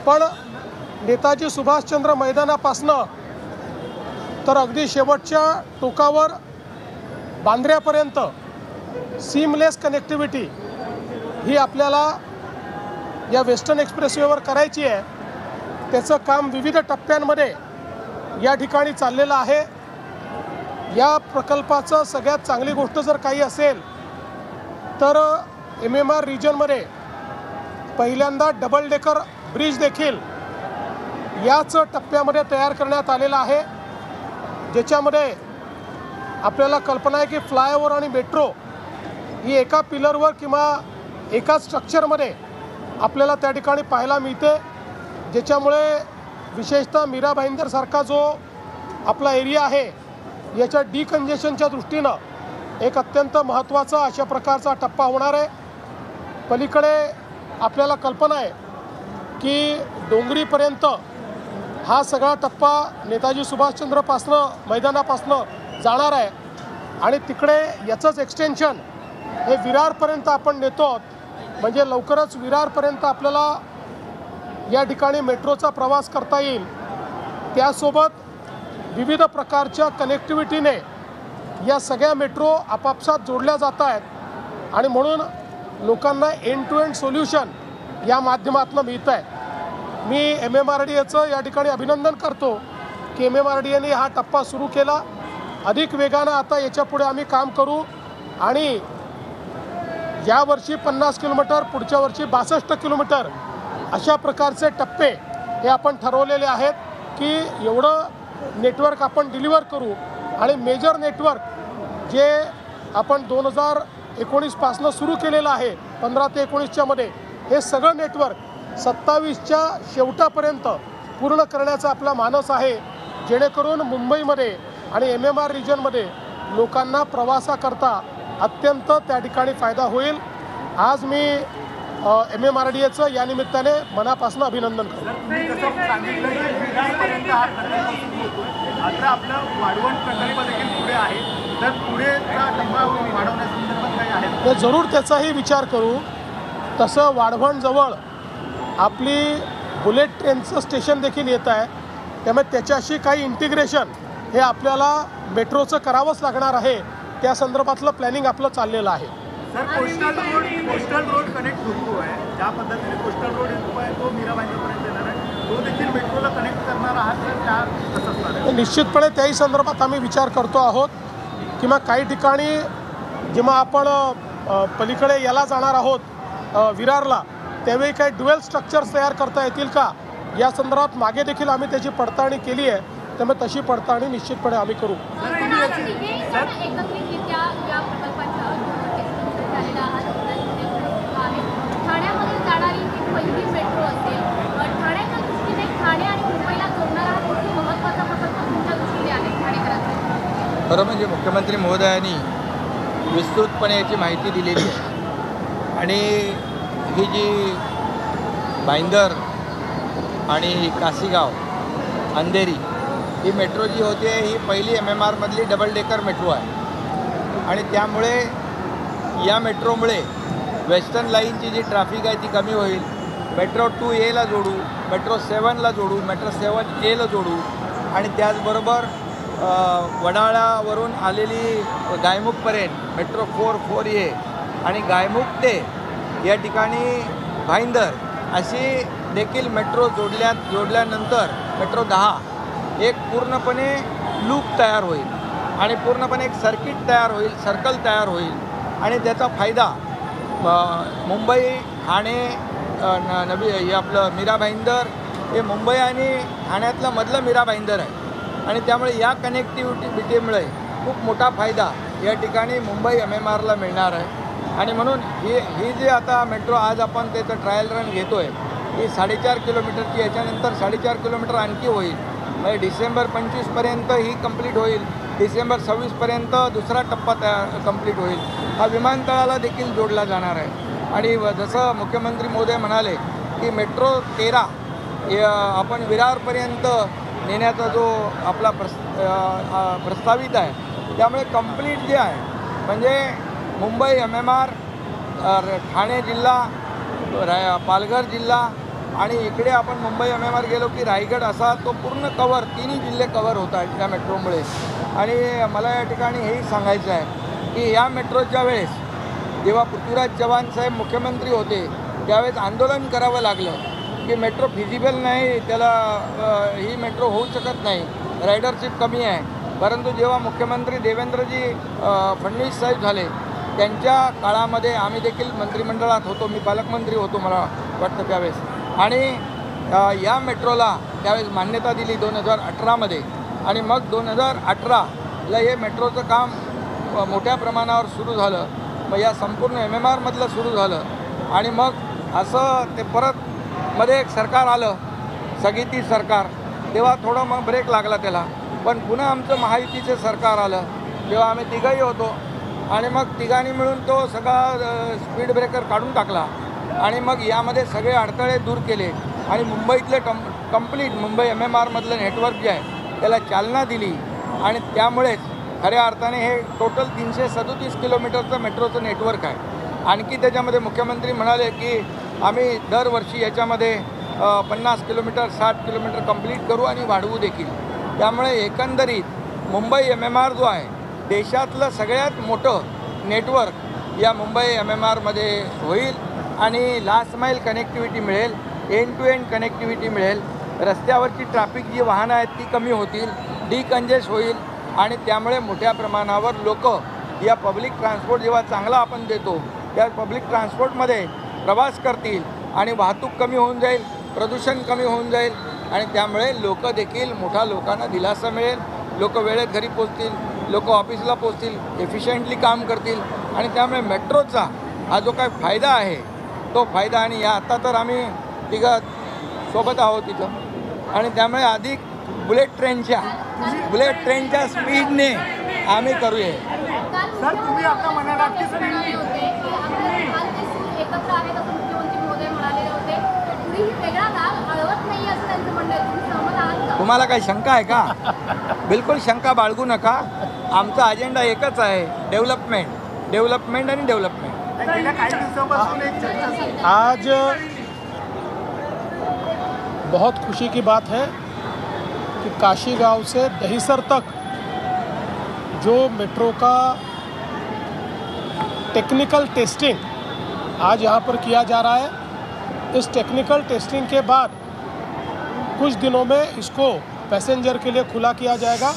पण नेताजी सुभाषचंद्र मैदानापासनं तर अगदी शेवटच्या टोकावर बांद्र्यापर्यंत सीमलेस कनेक्टिव्हिटी ही आपल्याला या वेस्टर्न एक्सप्रेसवेवर करायची आहे। त्याचं काम विविध टप्प्यांमध्ये या ठिकाणी चाललेलं आहे। या प्रकल्पाचं सगळ्यात चांगली गोष्ट जर काही असेल तर MMR रिजनमध्ये पहिल्यांदा डबल डेकर ब्रिज देखील याच टप्प्यामध्ये तयार करण्यात आलेला आहे, ज्याच्यामध्ये आपल्याला कल्पना आहे की फ्लायओव्हर आणि मेट्रो ही एका पिलरवर किंवा एका स्ट्रक्चरमध्ये आपल्याला त्या ठिकाणी पाहायला मिळते, ज्याच्यामुळे विशेषतः मीरा भाईंदरसारखा जो आपला एरिया आहे याच्या डिकंजेशनच्या दृष्टीनं एक अत्यंत महत्त्वाचा अशा प्रकारचा टप्पा होणार आहे। पलीकडे आपल्याला कल्पना आहे की डोंगरीपर्यंत हा सगळा टप्पा नेताजी सुभाषचंद्रपासनं मैदानापासनं जाणार आहे आणि तिकडे याचंच एक्सटेन्शन हे विरारपर्यंत आपण नेतो आहोत। म्हणजे लवकरच विरारपर्यंत आपल्याला या ठिकाणी मेट्रोचा प्रवास करता येईल। त्यासोबत विविध प्रकारच्या कनेक्टिव्हिटीने या सगळ्या मेट्रो आपापसात जोडल्या जात आहेत आणि म्हणून लोकांना एंड टू एंड सोल्युशन या माध्यमातून मिळतं आहे। मी MMRDAचं या ठिकाणी अभिनंदन करतो की MMRDAने हा टप्पा सुरू केला। अधिक वेगानं आता याच्या पुढे आम्ही काम करू आणि यावर्षी 50 किलोमीटर, पुढच्या वर्षी 62 किलोमीटर अशा प्रकारचे टप्पे हे आपण ठरवलेले आहेत की एवढं नेटवर्क आपण डिलिव्हर करू आणि मेजर नेटवर्क जे आपण 2019 पासनं सुरू केलेलं आहे 15 ते 19च्या मध्ये, हे सगळं नेटवर्क 27च्या शेवटापर्यंत पूर्ण करण्याचा आपला मानस आहे, जेणेकरून मुंबईमध्ये आणि MMR रिजनमध्ये लोकांना प्रवासाकरता अत्यंत त्या ठिकाणी फायदा होईल। आज मी MMRDAचं या निमित्ताने मनापासून अभिनंदन करतो। आता आपलं वाढवण प्रकल्प देखील पुढे आहे, तर पुढेचा टप्पा वाढवण्यासंदर्भात काही आहे तर जरूर त्याचाही विचार करू। तसं वाढवणजवळ आपली बुलेट ट्रेनचं स्टेशन देखील येत आहे, त्यामुळे त्याच्याशी काही इंटिग्रेशन हे आपल्याला मेट्रोचं करावंच लागणार आहे। त्या संदर्भातलं प्लॅनिंग आपलं चाललेलं आहे। सर, कोस्टल रोड कनेक्ट होतो आहे, ज्या पद्धतीने कोस्टल रोड येतो आहे तो मीरा भाईंदरपर्यंत येणार आहे, तो देखील मेट्रोला कनेक्ट करणार आहात तर त्या कसं असणार आहे? निश्चितपणे त्याही संदर्भात आम्ही विचार करतो आहोत किंवा काही ठिकाणी जेव्हा आपण पलीकडे याला जाणार आहोत विरारला, त्यावेळी काही ड्युएल स्ट्रक्चर्स तयार करता येतील का या संदर्भात मागे देखील आम्ही त्याची पडताळणी केली आहे, त्यामुळे तशी पडताळणी निश्चितपणे आम्ही करू। खरं म्हणजे मुख्यमंत्री महोदयांनी विस्तृतपणे याची माहिती दिलेली आहे आणि ही जी भाईंदर आणि काशीगाव अंधेरी ही मेट्रो जी होती ही पहिली MMR मधली डबल डेकर मेट्रो आहे आणि त्यामुळे या मेट्रोमुळे वेस्टर्न लाईनची जी ट्रॅफिक आहे ती कमी होईल। मेट्रो 2A जोडू, मेट्रो 7ला जोडू, मेट्रो 7A जोडू आणि त्याचबरोबर वडाळ्यावरून आलेली गायमुखपर्यंत मेट्रो 4A आणि गायमुख ते या ठिकाणी भाईंदर अशी देखील मेट्रो जोडल्यानंतर मेट्रो 10 एक पूर्णपणे लूप तयार होईल आणि पूर्णपणे एक सर्किट तयार होईल, सर्कल तयार होईल आणि त्याचा फायदा मुंबई, ठाणे, आपलं मीरा भाईंदर हे मुंबई आणि ठाण्यातलं मधलं मीरा भाईंदर आहे आणि त्यामुळे या कनेक्टिव्हिटीमुळे खूप मोठा फायदा या ठिकाणी मुंबई MMRला मिळणार आहे आणि म्हणून ही जी आता मेट्रो आज आपण त्याचं ट्रायल रन घेतो आहे ही 4.5 किलोमीटरची, याच्यानंतर 4.5 किलोमीटर आणखी होईल, म्हणजे डिसेंबर 25पर्यंत ही कंप्लीट होईल, डिसेंबर 26पर्यंत दुसरा टप्पा कंप्लीट होईल। हा विमानतळाला देखील जोडला जाणार आहे आणि जसं मुख्यमंत्री महोदय म्हणाले की मेट्रो 13 आपण विरारपर्यंत नेण्याचा जो आपला प्रस्तावित आहे, त्यामुळे कंप्लीट जे आहे म्हणजे मुंबई MMR, ठाणे जिल्हा, पालघर जिल्हा आणि इकडे आपण मुंबई MMR गेलो की रायगड असा तो पूर्ण कवर, तिन्ही जिल्हे कवर होत आहेत या मेट्रोमुळे. आणि मला या ठिकाणी हेही सांगायचं आहे की या मेट्रोच्या वेळेस जेव्हा पृथ्वीराज चव्हाण साहेब मुख्यमंत्री होते त्यावेळेस आंदोलन करावं लागलं की मेट्रो फिजिबल नाही, त्याला ही मेट्रो होऊ शकत नाही, रायडरशिप कमी आहे. परंतु जेव्हा मुख्यमंत्री देवेंद्रजी फडणवीस साहेब झाले त्यांच्या काळामध्ये आम्ही देखील मंत्रिमंडळात होतो, मी पालकमंत्री होतो मला वाटतं त्यावेळेस, आणि या मेट्रोला त्यावेळेस मान्यता दिली 2018मध्ये. आणि मग 2018ला हे मेट्रोचं काम मोठ्या प्रमाणावर सुरू झालं. मग या संपूर्ण MMRमधलं सुरू झालं आणि मग असं ते परत मध्ये एक सरकार आलं, स्थगिती सरकार, तेव्हा थोडं मग ब्रेक लागला त्याला. पण पुन्हा आमचं महायुतीचं सरकार आलं तेव्हा आम्ही तिघंही होतो आणि मग तिघांनी मिळून तो सगळा स्पीड ब्रेकर काढून टाकला आणि मग यामध्ये सगळे अडथळे दूर केले आणि मुंबईतले कंप्लीट मुंबई MMRमधलं नेटवर्क जे आहे त्याला चालना दिली. आणि त्यामुळेच खऱ्या अर्थाने हे टोटल 337 किलोमीटरचं मेट्रोचं नेटवर्क आहे. आणखी त्याच्यामध्ये मुख्यमंत्री म्हणाले की आम्ही दरवर्षी याच्यामध्ये 50 किलोमीटर 60 किलोमीटर कंप्लीट करू आणि वाढवू देखील. त्यामुळे एकंदरीत मुंबई MMR जो आहे देशातलं सगळ्यात मोठं नेटवर्क या मुंबई MMRमध्ये होईल आणि लास्ट माईल कनेक्टिव्हिटी मिळेल, एंड टू एंड कनेक्टिव्हिटी मिळेल, रस्त्यावरची ट्रॅफिक जी वाहनं आहेत ती कमी होतील, डिकंजेस्ट होईल आणि त्यामुळे मोठ्या प्रमाणावर लोक या पब्लिक ट्रान्सपोर्ट जेव्हा चांगला आपण देतो त्या पब्लिक ट्रान्सपोर्टमध्ये प्रवास करतील आणि वाहतूक कमी होऊन जाईल, प्रदूषण कमी होऊन जाईल आणि त्यामुळे लोक देखील मोठ्या लोकांना दिलासा मिळेल, लोक वेळेत घरी पोचतील, लोक ऑफिसला पोचतील, एफिशियंटली काम करतील आणि त्यामुळे मेट्रोचा हा जो काय फायदा आहे तो फायदा. आणि या आता तर आम्ही तिघं सोबत आहोत तिथं आणि त्यामुळे अधिक बुलेट ट्रेनच्या स्पीडने आम्ही करूया. सर तुम्ही आता म्हणाला की तुम्हाला काही शंका आहे का? बिलकुल शंका बाळगू नका. आमचा अजेंडा एकच आहे, डेव्हलपमेंट आणि डेव्हलपमेंट. गेल्या काही दिवसांपासून एक चर्चा आज बहुत खुशी की बात है कि काशी गांव से दहीसर तक जो मेट्रो का टेक्निकल टेस्टिंग आज यहाँ पर किया जा रहा है, इस टेक्निकल टेस्टिंग के बाद कुछ दिनों में इसको पैसेंजर के लिए खुला किया जाएगा